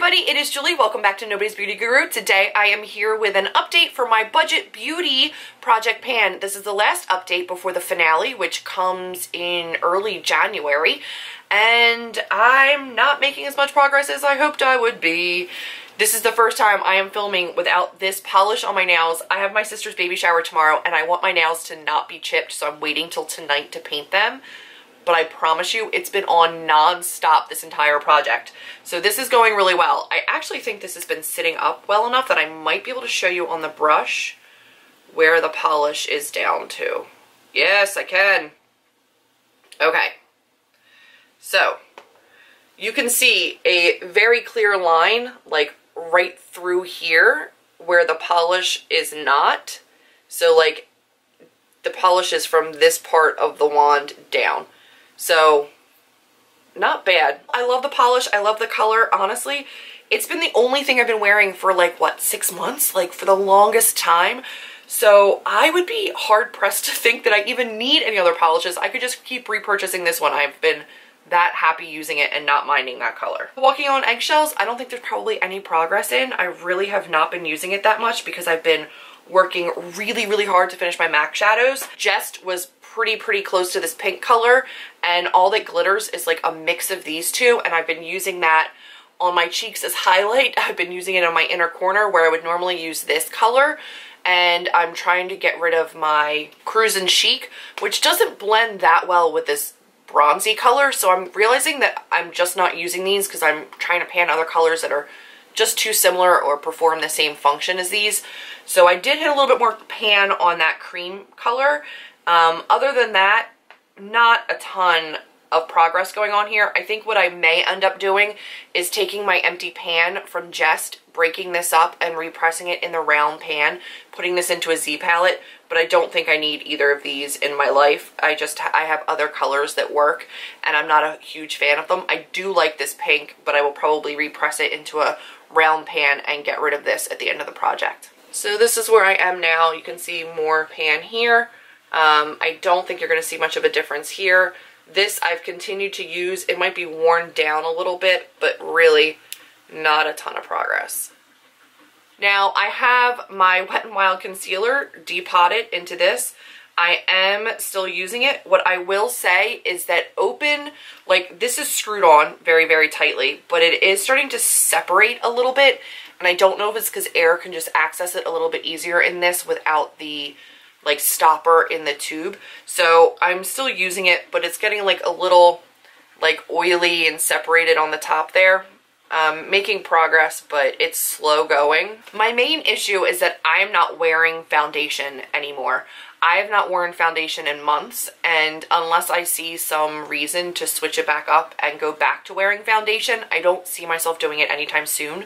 everybody, it is Julie. Welcome back to Nobody's Beauty Guru. Today I am here with an update for my Budget Beauty project pan. This is the last update before the finale, which comes in early January, and I'm not making as much progress as I hoped I would be. This is the first time I am filming without this polish on my nails. I have my sister's baby shower tomorrow, and I want my nails to not be chipped, so I'm waiting till tonight to paint them. But I promise you, it's been on non-stop this entire project. So this is going really well. I actually think this has been sitting up well enough that I might be able to show you on the brush where the polish is down to. Yes, I can. Okay. So, you can see a very clear line, like right through here, where the polish is not. So, like, the polish is from this part of the wand down. So, not bad. I love the polish. I love the color. Honestly, it's been the only thing I've been wearing for like, what, 6 months? Like, for the longest time. So, I would be hard-pressed to think that I even need any other polishes. I could just keep repurchasing this one. I've been that happy using it and not minding that color. Walking on eggshells, I don't think there's probably any progress in. I really have not been using it that much because I've been working really hard to finish my MAC shadows. Jest was pretty close to this pink color, and all that glitters is like a mix of these two, and I've been using that on my cheeks as highlight. I've been using it on my inner corner where I would normally use this color, and I'm trying to get rid of my Cruise and Chic, which doesn't blend that well with this bronzy color, so I'm realizing that I'm just not using these because I'm trying to pan other colors that are just too similar or perform the same function as these. So I did hit a little bit more pan on that cream color. Other than that, not a ton of progress going on here. I think what I may end up doing is taking my empty pan from Jest, breaking this up and repressing it in the round pan, putting this into a Z palette, but I don't think I need either of these in my life. I have other colors that work, and I'm not a huge fan of them. I do like this pink, but I will probably repress it into a round pan and get rid of this at the end of the project. So this is where I am now. You can see more pan here. I don't think you're going to see much of a difference here. This I've continued to use. It might be worn down a little bit, but really not a ton of progress. Now I have my Wet n Wild concealer depotted into this. I am still using it. What I will say is that open, like this is screwed on very tightly, but it is starting to separate a little bit, and I don't know if it's because air can just access it a little bit easier in this without the like stopper in the tube. So I'm still using it, but it's getting like a little like oily and separated on the top there. Making progress, but it's slow going. My main issue is that I'm not wearing foundation anymore. I have not worn foundation in months, and unless I see some reason to switch it back up and go back to wearing foundation, I don't see myself doing it anytime soon.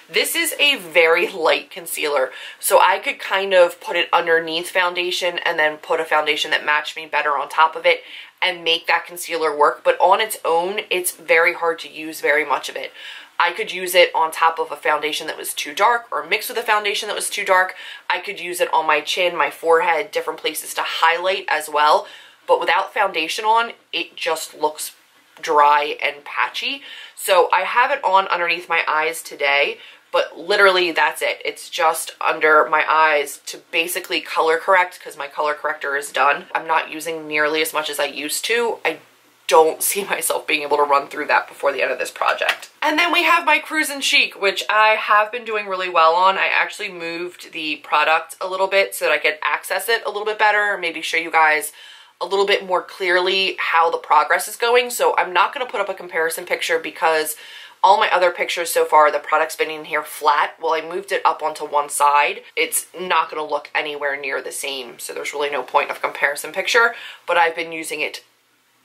This is a very light concealer, so I could kind of put it underneath foundation and then put a foundation that matched me better on top of it and make that concealer work, but on its own, it's very hard to use very much of it. I could use it on top of a foundation that was too dark or mixed with a foundation that was too dark. I could use it on my chin, my forehead, different places to highlight as well. But without foundation on, it just looks dry and patchy. So I have it on underneath my eyes today, but literally that's it. It's just under my eyes to basically color correct because my color corrector is done. I'm not using nearly as much as I used to. I don't see myself being able to run through that before the end of this project. And then we have my Cruise and Chic, which I have been doing really well on. I actually moved the product a little bit so that I could access it a little bit better, maybe show you guys a little bit more clearly how the progress is going. So I'm not going to put up a comparison picture because all my other pictures so far, the product's been in here flat. Well, I moved it up onto one side. It's not going to look anywhere near the same, so there's really no point of comparison picture, but I've been using it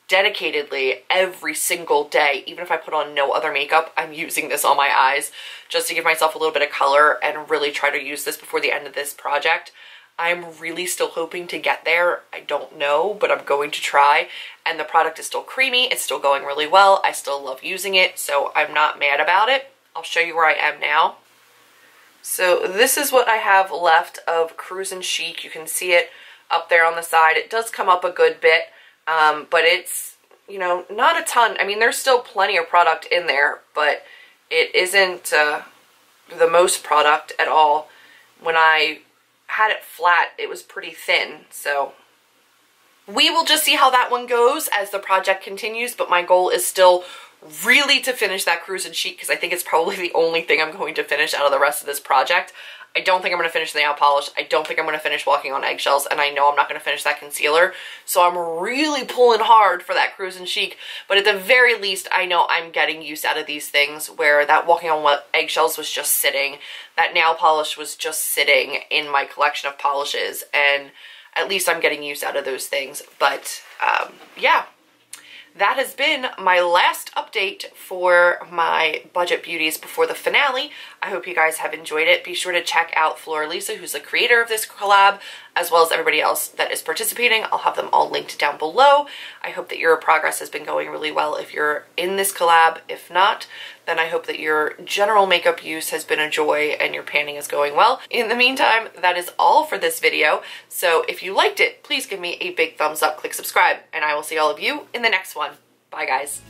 dedicatedly every single day. Even if I put on no other makeup, I'm using this on my eyes just to give myself a little bit of color and really try to use this before the end of this project. I'm really still hoping to get there. I don't know, but I'm going to try. And the product is still creamy. It's still going really well. I still love using it, so I'm not mad about it. I'll show you where I am now. So this is what I have left of Cruise and Chic. You can see it up there on the side. It does come up a good bit. But it's, you know, not a ton. I mean, there's still plenty of product in there, but It isn't the most product at all. When I had it flat, it was pretty thin, so we will just see how that one goes as the project continues, but my goal is still really to finish that Cruise and Chic because I think it's probably the only thing I'm going to finish out of the rest of this project. I don't think I'm going to finish the nail polish. I don't think I'm going to finish Walking on Eggshells, and I know I'm not going to finish that concealer. So I'm really pulling hard for that Cruise and Chic, but at the very least, I know I'm getting use out of these things where that Walking on Eggshells was just sitting, that nail polish was just sitting in my collection of polishes, and at least I'm getting use out of those things. But yeah. That has been my last update for my Budget Beauties before the finale. I hope you guys have enjoyed it. Be sure to check out Floralisa, who's the creator of this collab, as well as everybody else that is participating. I'll have them all linked down below. I hope that your progress has been going really well if you're in this collab. If not, then I hope that your general makeup use has been a joy and your panning is going well. In the meantime, that is all for this video. So if you liked it, please give me a big thumbs up, click subscribe, and I will see all of you in the next one. Bye, guys.